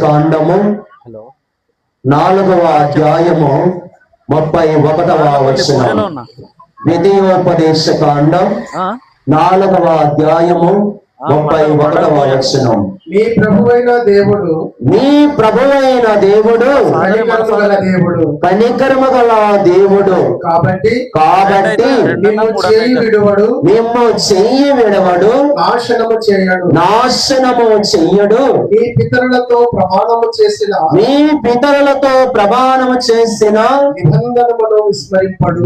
కాండము 4వ అధ్యాయము 31వ వచనం. ద్వితీయోపదేశ కాండం 4వ అధ్యాయము 31వ వచనం. మీ ప్రభువైన దేవుడు కనికరము గల దేవుడు కాబట్టి మిమ్ము చెయ్యి విడవడు, నాశనము చెయ్యడు. మీ పితరులతో ప్రమాణము చేసిన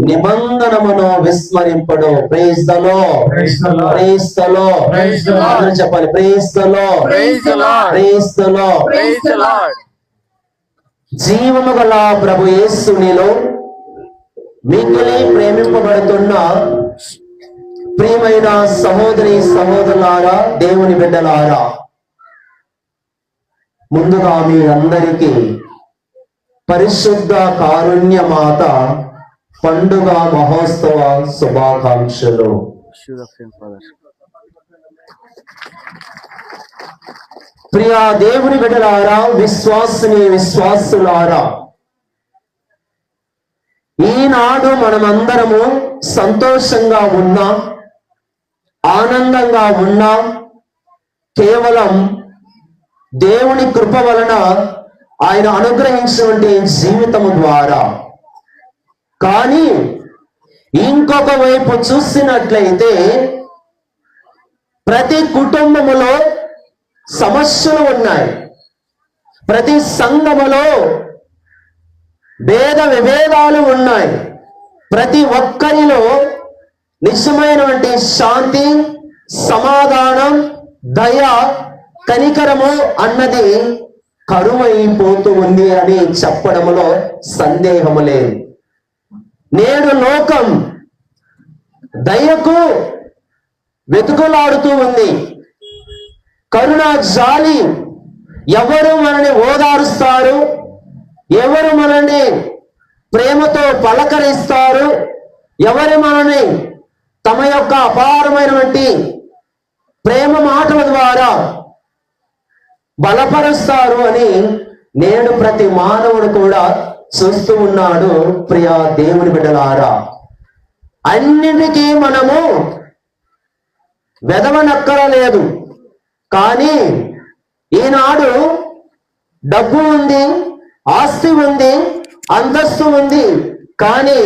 నిబంధనమును విస్మరింపడు. Praise the Lord, praise the Lord, praise the Lord. చెప్పాలి, praise the Lord, praise the Lord, praise the Lord, praise the Lord. జీవము గల ప్రభు యేసునిలో మిక్కిలి ప్రేమింపబడుతున్న ప్రియమైన సహోదరి సహోదరులారా, దేవుని బిడ్డలారా, ముందుగా మీ అందరికీ పరిశుద్ధ కారుణ్య మాత పండుగ మహోత్సవ శుభాకాంక్షలు. ప్రియా దేవుని బిడ్డలారా, విశ్వాసులారా, ఈనాడు మనమందరము సంతోషంగా ఉన్నా, ఆనందంగా ఉన్నా కేవలం దేవుని కృప వలన, ఆయన అనుగ్రహించినటువంటి జీవితము ద్వారా. కానీ ఇంకొక వైపు చూసినట్లయితే ప్రతి కుటుంబములో సమస్యలు ఉన్నాయి. ప్రతి సంఘములో భేద విభేదాలు ఉన్నాయి. ప్రతి ఒక్కరిలో నిజమైనటువంటి శాంతి, సమాధానం, దయ, కనికరము అన్నది కరువైపోతూ ఉంది అని చెప్పడంలో సందేహము లేదు. నేడు లోకం దయకు వెతుకులాడుతూ ఉంది. కరుణ, జాలి, ఎవరు మనల్ని ఓదారుస్తారు, ఎవరు మనల్ని ప్రేమతో పలకరిస్తారు, ఎవరు మనల్ని తమ యొక్క అపారమైనటువంటి ప్రేమ మాటల ద్వారా బలపరుస్తారు అని నేడు ప్రతి మానవుడు కూడా చూస్తూ ఉన్నాడు. ప్రియా దేవుని బిడ్డలారా, అన్నిటికీ మనము వెదవనక్కరలేదు. కానీ ఈనాడు డబ్బు ఉంది, ఆస్తి ఉంది, అంతస్తు ఉంది, కానీ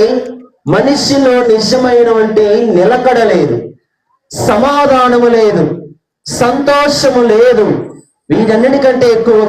మనిషిలో నిజమైనటువంటి నిలకడ లేదు, సమాధానము లేదు, సంతోషము లేదు. వీటన్నిటికంటే ఎక్కువ